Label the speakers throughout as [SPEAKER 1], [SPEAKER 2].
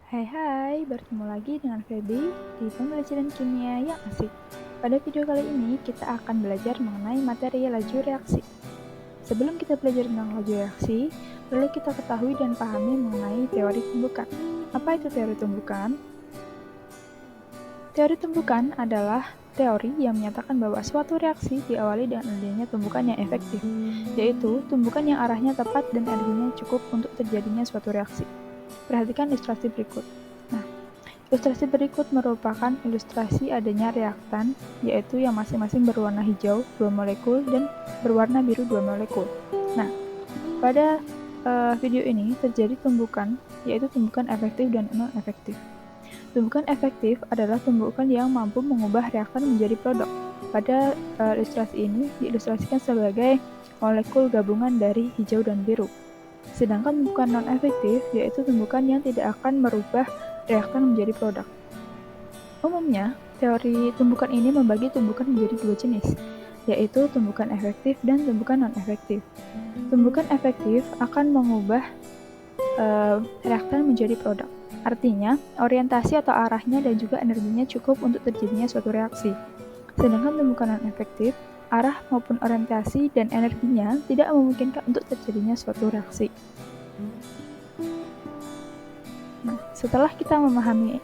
[SPEAKER 1] Hai, bertemu lagi dengan Feby di pembelajaran kimia yang asik. Pada video kali ini, kita akan belajar mengenai materi laju reaksi. Sebelum kita belajar tentang laju reaksi, perlu kita ketahui dan pahami mengenai teori tumbukan. Apa itu teori tumbukan? Teori tumbukan adalah teori yang menyatakan bahwa suatu reaksi diawali dengan adanya tumbukan yang efektif, yaitu tumbukan yang arahnya tepat dan energinya cukup untuk terjadinya suatu reaksi. Perhatikan ilustrasi berikut. Ilustrasi berikut merupakan ilustrasi adanya reaktan, yaitu yang masing-masing berwarna hijau 2 molekul dan berwarna biru 2 molekul. Nah, pada video ini terjadi tumbukan, yaitu tumbukan efektif dan non-efektif. Tumbukan efektif adalah tumbukan yang mampu mengubah reaktan menjadi produk. Pada ilustrasi ini diilustrasikan sebagai molekul gabungan dari hijau dan biru. Sedangkan tumbukan non-efektif yaitu tumbukan yang tidak akan merubah reaktan menjadi produk. Umumnya, teori tumbukan ini membagi tumbukan menjadi dua jenis, yaitu tumbukan efektif dan tumbukan non-efektif. Tumbukan efektif akan mengubah reaktan menjadi produk. Artinya, orientasi atau arahnya dan juga energinya cukup untuk terjadinya suatu reaksi. Sedangkan tumbukan non-efektif, arah maupun orientasi dan energinya tidak memungkinkan untuk terjadinya suatu reaksi. Nah, setelah kita memahami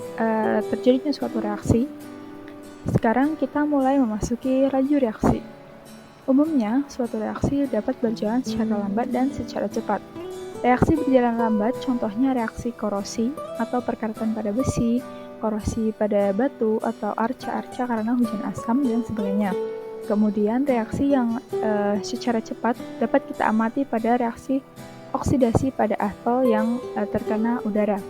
[SPEAKER 1] terjadinya suatu reaksi, sekarang kita mulai memasuki laju reaksi. Umumnya, suatu reaksi dapat berjalan secara lambat dan secara cepat. Reaksi berjalan lambat contohnya reaksi korosi atau perkaratan pada besi, korosi pada batu, atau arca-arca karena hujan asam dan sebagainya. Kemudian reaksi yang secara cepat dapat kita amati pada reaksi oksidasi pada aspal yang terkena udara.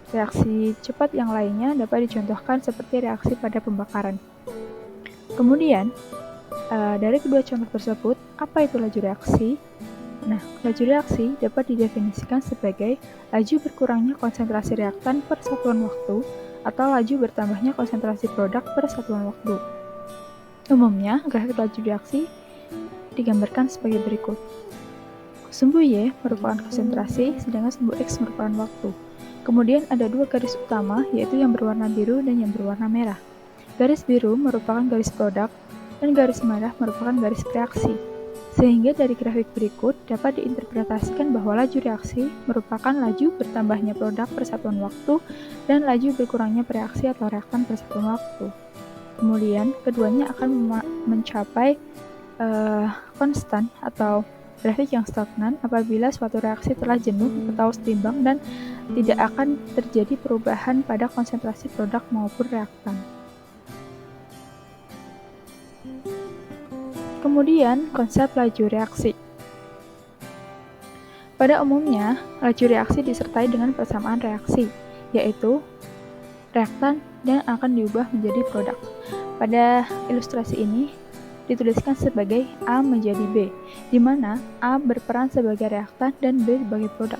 [SPEAKER 1] Reaksi cepat yang lainnya dapat dicontohkan seperti reaksi pada pembakaran. Kemudian, dari kedua contoh tersebut, apa itu laju reaksi? Nah, laju reaksi dapat didefinisikan sebagai laju berkurangnya konsentrasi reaktan per satuan waktu atau laju bertambahnya konsentrasi produk per satuan waktu. Umumnya, grafik laju reaksi digambarkan sebagai berikut. Sumbu Y merupakan konsentrasi, sedangkan sumbu X merupakan waktu. Kemudian ada dua garis utama, yaitu yang berwarna biru dan yang berwarna merah. Garis biru merupakan garis produk, dan garis merah merupakan garis reaksi. Sehingga dari grafik berikut dapat diinterpretasikan bahwa laju reaksi merupakan laju bertambahnya produk per satuan waktu dan laju berkurangnya reaksi atau reaktan per satuan waktu. Kemudian keduanya akan mencapai konstan atau grafik yang stagnan apabila suatu reaksi telah jenuh atau setimbang dan tidak akan terjadi perubahan pada konsentrasi produk maupun reaktan. Kemudian, konsep laju reaksi. Pada umumnya, laju reaksi disertai dengan persamaan reaksi, yaitu reaktan yang akan diubah menjadi produk. Pada ilustrasi ini, dituliskan sebagai A menjadi B, di mana A berperan sebagai reaktan dan B sebagai produk.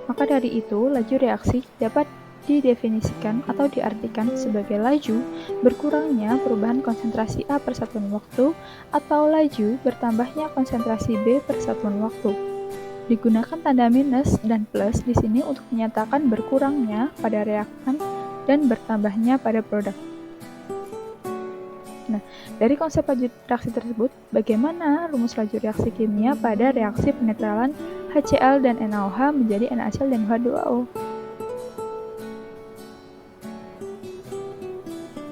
[SPEAKER 1] Maka dari itu, laju reaksi dapat didefinisikan atau diartikan sebagai laju berkurangnya perubahan konsentrasi A per satuan waktu atau laju bertambahnya konsentrasi B per satuan waktu. Digunakan tanda minus dan plus di sini untuk menyatakan berkurangnya pada reaktan dan bertambahnya pada produk. Nah, dari konsep laju reaksi tersebut, bagaimana rumus laju reaksi kimia pada reaksi penetralan HCl dan NaOH menjadi NaCl dan H2O?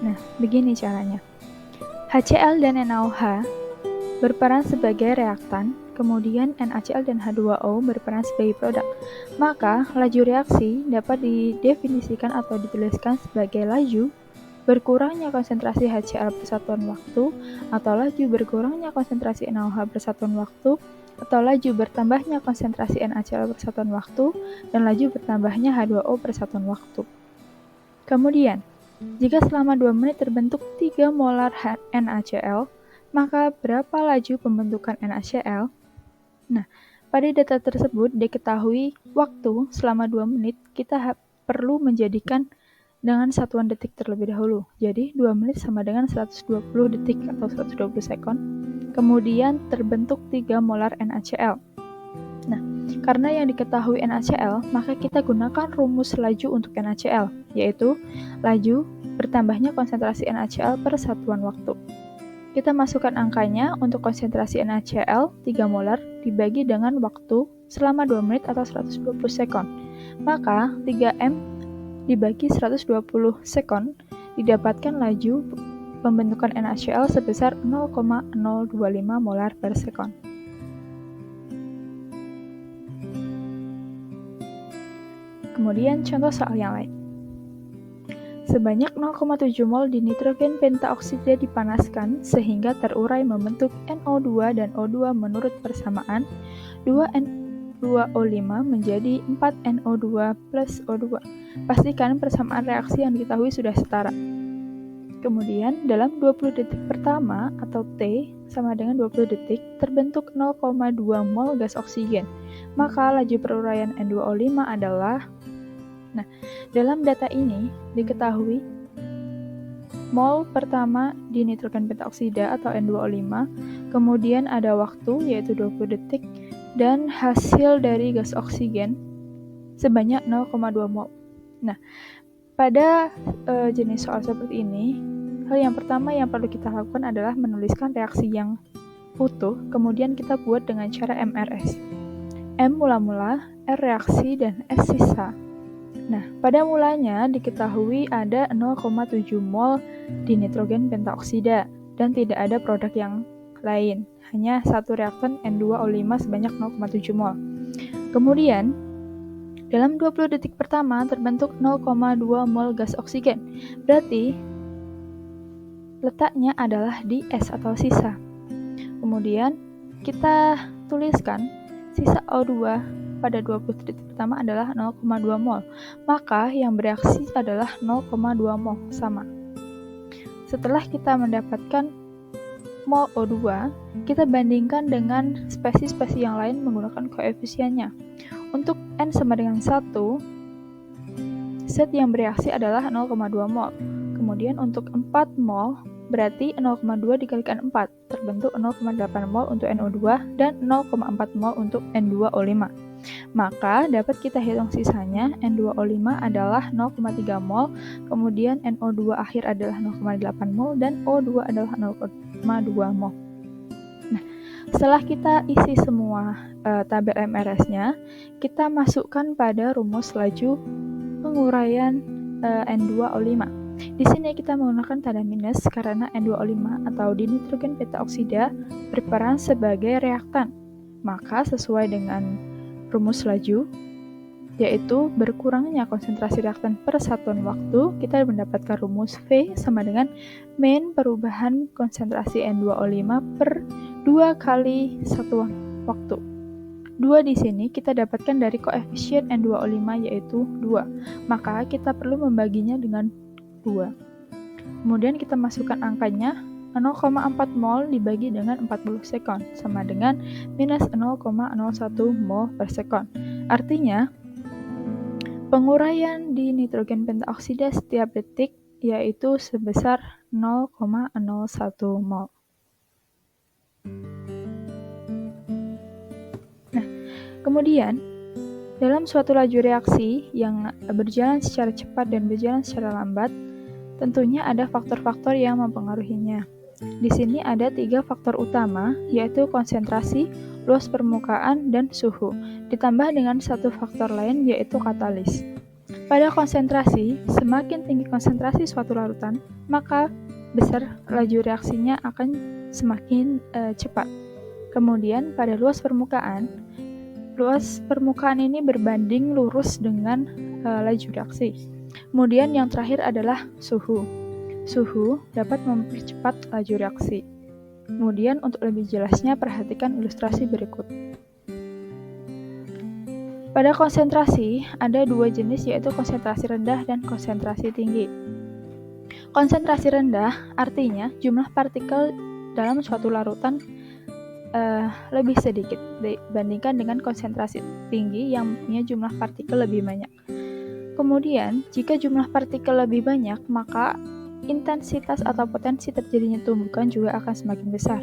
[SPEAKER 1] Nah, begini caranya. HCl dan NaOH berperan sebagai reaktan, kemudian NaCl dan H2O berperan sebagai produk. Maka, laju reaksi dapat didefinisikan atau dituliskan sebagai laju berkurangnya konsentrasi HCl per satuan waktu, atau laju berkurangnya konsentrasi NaOH per satuan waktu, atau laju bertambahnya konsentrasi NaCl per satuan waktu, dan laju bertambahnya H2O per satuan waktu. Kemudian, jika selama 2 menit terbentuk 3 molar NaCl, maka berapa laju pembentukan NaCl? Nah, pada data tersebut diketahui waktu selama 2 menit kita perlu menjadikan dengan satuan detik terlebih dahulu. Jadi, 2 menit sama dengan 120 detik atau 120 sekon. Kemudian terbentuk 3 molar NaCl. Nah, karena yang diketahui NaCl, maka kita gunakan rumus laju untuk NaCl, yaitu laju bertambahnya konsentrasi NaCl per satuan waktu. Kita masukkan angkanya untuk konsentrasi NaCl 3 molar dibagi dengan waktu selama 2 menit atau 120 sekon. Maka 3M dibagi 120 sekon didapatkan laju pembentukan NaCl sebesar 0,025 molar per sekon. Kemudian contoh soal yang lain. Sebanyak 0,7 mol di nitrogen pentaoksida dipanaskan sehingga terurai membentuk NO2 dan O2 menurut persamaan 2N2O5 menjadi 4NO2 plus O2. Pastikan persamaan reaksi yang diketahui sudah setara. Kemudian dalam 20 detik pertama atau T sama dengan 20 detik terbentuk 0,2 mol gas oksigen. Maka laju peruraian N2O5 adalah dalam data ini diketahui mol pertama di nitrogen pentaoksida atau N2O5, kemudian ada waktu yaitu 20 detik, dan hasil dari gas oksigen sebanyak 0,2 mol. Nah, pada jenis soal seperti ini, hal yang pertama yang perlu kita lakukan adalah menuliskan reaksi yang utuh, kemudian kita buat dengan cara MRS. M mula-mula, R reaksi, dan S sisa. Nah, pada mulanya diketahui ada 0,7 mol di nitrogen pentaoksida dan tidak ada produk yang lain, hanya satu reaktan N2O5 sebanyak 0,7 mol. Kemudian, dalam 20 detik pertama terbentuk 0,2 mol gas oksigen, berarti letaknya adalah di S atau sisa. Kemudian, kita tuliskan sisa O2 pada 20 detik pertama adalah 0,2 mol, maka yang bereaksi adalah 0,2 mol, sama. Setelah kita mendapatkan mol O2, kita bandingkan dengan spesies-spesies yang lain menggunakan koefisiennya. Untuk N sama dengan 1, zat yang bereaksi adalah 0,2 mol. Kemudian untuk 4 mol, berarti 0,2 dikalikan 4, terbentuk 0,8 mol untuk NO2 dan 0,4 mol untuk N2O5. Maka dapat kita hitung sisanya, N2O5 adalah 0,3 mol, kemudian NO2 akhir adalah 0,8 mol, dan O2 adalah 0,2 mol. Nah, setelah kita isi semua tabel MRS-nya, kita masukkan pada rumus laju penguraian N2O5. Di sini kita menggunakan tanda minus karena N2O5 atau dinitrogen pentaoksida berperan sebagai reaktan. Maka sesuai dengan rumus laju, yaitu berkurangnya konsentrasi reaktan per satuan waktu, kita mendapatkan rumus V sama dengan min perubahan konsentrasi N2O5 per 2 kali satuan waktu. 2 di sini kita dapatkan dari koefisien N2O5 yaitu 2, maka kita perlu membaginya dengan 2. Kemudian kita masukkan angkanya, 0,4 mol dibagi dengan 40 sekon, sama dengan minus 0,01 mol per sekon. Artinya, penguraian di nitrogen pentaoksida setiap detik yaitu sebesar 0,01 mol. Nah, kemudian, dalam suatu laju reaksi yang berjalan secara cepat dan berjalan secara lambat, tentunya ada faktor-faktor yang mempengaruhinya. Di sini ada 3 faktor utama, yaitu konsentrasi, luas permukaan, dan suhu, ditambah dengan satu faktor lain yaitu katalis. Pada konsentrasi, semakin tinggi konsentrasi suatu larutan, maka besar laju reaksinya akan semakin cepat. Kemudian pada luas permukaan ini berbanding lurus dengan laju reaksi. Kemudian yang terakhir adalah suhu. Suhu dapat mempercepat laju reaksi. Kemudian untuk lebih jelasnya perhatikan ilustrasi berikut. Pada konsentrasi ada 2 jenis yaitu konsentrasi rendah dan konsentrasi tinggi. Konsentrasi rendah artinya jumlah partikel dalam suatu larutan lebih sedikit dibandingkan dengan konsentrasi tinggi yang punya jumlah partikel lebih banyak. Kemudian, jika jumlah partikel lebih banyak, maka intensitas atau potensi terjadinya tumbukan juga akan semakin besar.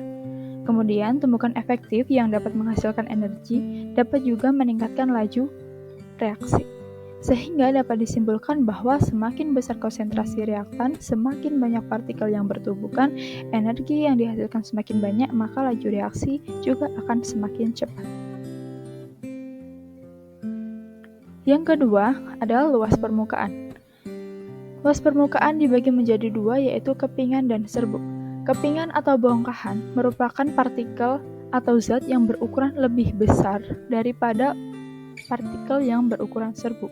[SPEAKER 1] Kemudian, tumbukan efektif yang dapat menghasilkan energi dapat juga meningkatkan laju reaksi. Sehingga dapat disimpulkan bahwa semakin besar konsentrasi reaktan, semakin banyak partikel yang bertumbukan, energi yang dihasilkan semakin banyak, maka laju reaksi juga akan semakin cepat. Yang kedua adalah luas permukaan. Luas permukaan dibagi menjadi dua, yaitu kepingan dan serbuk. Kepingan atau bongkahan merupakan partikel atau zat yang berukuran lebih besar daripada partikel yang berukuran serbuk.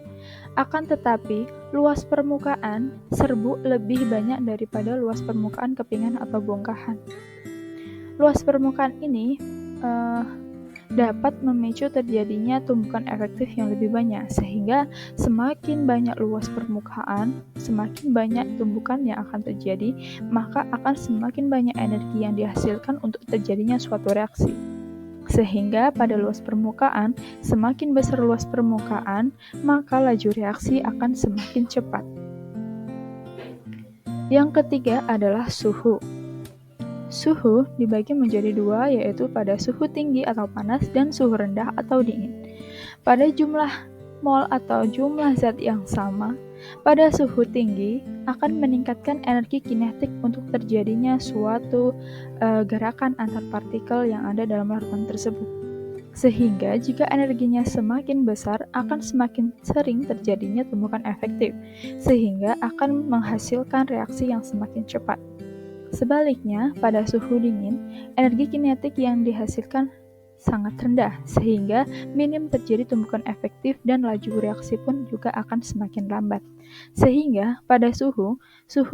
[SPEAKER 1] Akan tetapi, luas permukaan serbuk lebih banyak daripada luas permukaan kepingan atau bongkahan. Luas permukaan ini dapat memicu terjadinya tumbukan efektif yang lebih banyak, sehingga semakin banyak luas permukaan, semakin banyak tumbukan yang akan terjadi, maka akan semakin banyak energi yang dihasilkan untuk terjadinya suatu reaksi. Sehingga pada luas permukaan, semakin besar luas permukaan, maka laju reaksi akan semakin cepat. Yang ketiga adalah suhu. Suhu dibagi menjadi dua, yaitu pada suhu tinggi atau panas dan suhu rendah atau dingin. Pada jumlah mol atau jumlah zat yang sama, pada suhu tinggi akan meningkatkan energi kinetik untuk terjadinya suatu gerakan antar partikel yang ada dalam larutan tersebut. Sehingga jika energinya semakin besar, akan semakin sering terjadinya tumbukan efektif, sehingga akan menghasilkan reaksi yang semakin cepat. Sebaliknya, pada suhu dingin, energi kinetik yang dihasilkan sangat rendah, sehingga minim terjadi tumbukan efektif dan laju reaksi pun juga akan semakin lambat. Sehingga pada suhu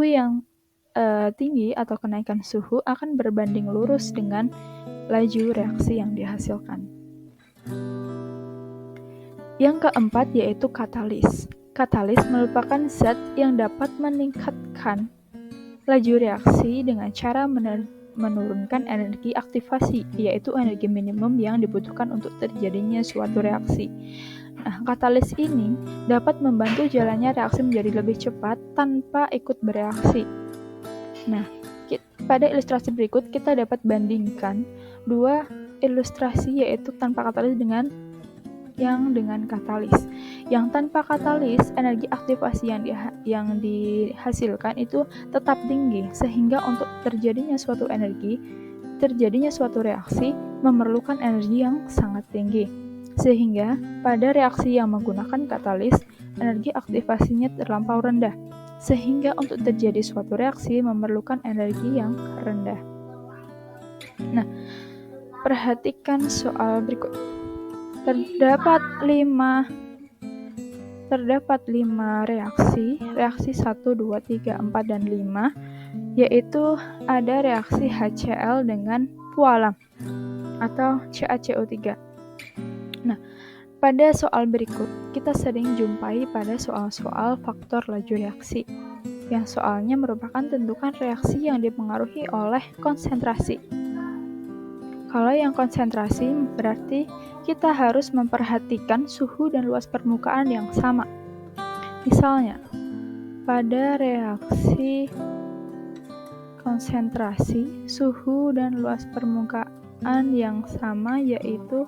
[SPEAKER 1] yang tinggi atau kenaikan suhu akan berbanding lurus dengan laju reaksi yang dihasilkan. Yang keempat yaitu katalis. Katalis merupakan zat yang dapat meningkatkan laju reaksi dengan cara menurunkan energi aktivasi, yaitu energi minimum yang dibutuhkan untuk terjadinya suatu reaksi. Nah, katalis ini dapat membantu jalannya reaksi menjadi lebih cepat tanpa ikut bereaksi. Nah, pada ilustrasi berikut kita dapat bandingkan dua ilustrasi, yaitu tanpa katalis dengan katalis. Yang tanpa katalis, energi aktivasi yang dihasilkan itu tetap tinggi, sehingga untuk terjadinya suatu reaksi memerlukan energi yang sangat tinggi. Sehingga pada reaksi yang menggunakan katalis, energi aktivasinya terlampau rendah, sehingga untuk terjadi suatu reaksi memerlukan energi yang rendah. Nah, perhatikan soal berikut. Terdapat 5 reaksi 1, 2, 3, 4, dan 5, yaitu ada reaksi HCl dengan pualam atau CaCO3. Nah, pada soal berikut, kita sering jumpai pada soal-soal faktor laju reaksi, yang soalnya merupakan tentukan reaksi yang dipengaruhi oleh konsentrasi. Kalau yang konsentrasi berarti kita harus memperhatikan suhu dan luas permukaan yang sama. Misalnya, pada reaksi konsentrasi, suhu dan luas permukaan yang sama yaitu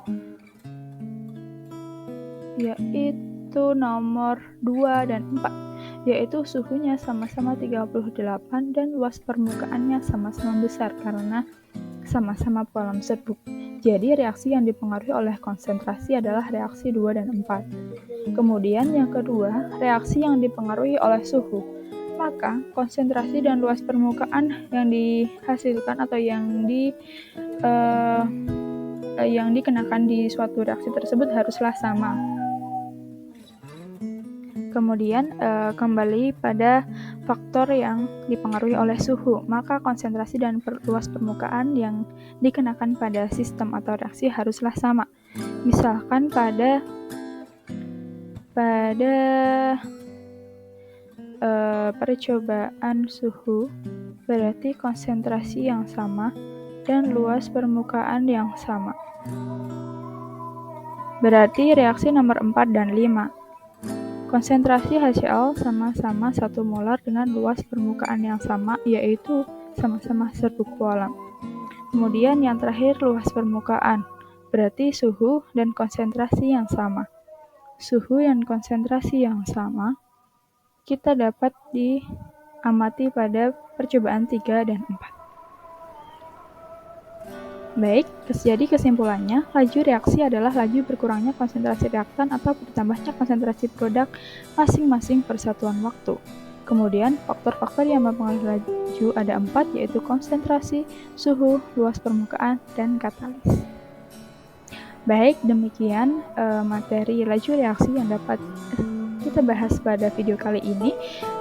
[SPEAKER 1] nomor 2 dan 4, yaitu suhunya sama-sama 38 dan luas permukaannya sama-sama besar karena sama-sama pualam serbuk. Jadi reaksi yang dipengaruhi oleh konsentrasi adalah reaksi 2 dan 4. Kemudian yang kedua, reaksi yang dipengaruhi oleh suhu. Maka konsentrasi dan luas permukaan yang dihasilkan atau yang dikenakan di suatu reaksi tersebut haruslah sama. Kemudian kembali pada faktor yang dipengaruhi oleh suhu, maka konsentrasi dan luas permukaan yang dikenakan pada sistem atau reaksi haruslah sama. Misalkan pada percobaan suhu, berarti konsentrasi yang sama dan luas permukaan yang sama. Berarti reaksi nomor 4 dan 5. Konsentrasi HCl sama-sama 1 molar dengan luas permukaan yang sama, yaitu sama-sama serbuk pualam. Kemudian yang terakhir luas permukaan, berarti suhu dan konsentrasi yang sama. Suhu dan konsentrasi yang sama kita dapat diamati pada percobaan 3 dan 4. Baik, jadi kesimpulannya, laju reaksi adalah laju berkurangnya konsentrasi reaktan atau bertambahnya konsentrasi produk masing-masing per satuan waktu. Kemudian, faktor-faktor yang mempengaruhi laju ada 4, yaitu konsentrasi, suhu, luas permukaan, dan katalis. Baik, demikian materi laju reaksi yang dapat kita bahas pada video kali ini.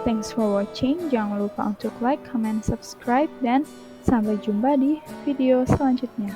[SPEAKER 1] Thanks for watching. Jangan lupa untuk like, comment, subscribe, dan sampai jumpa di video selanjutnya.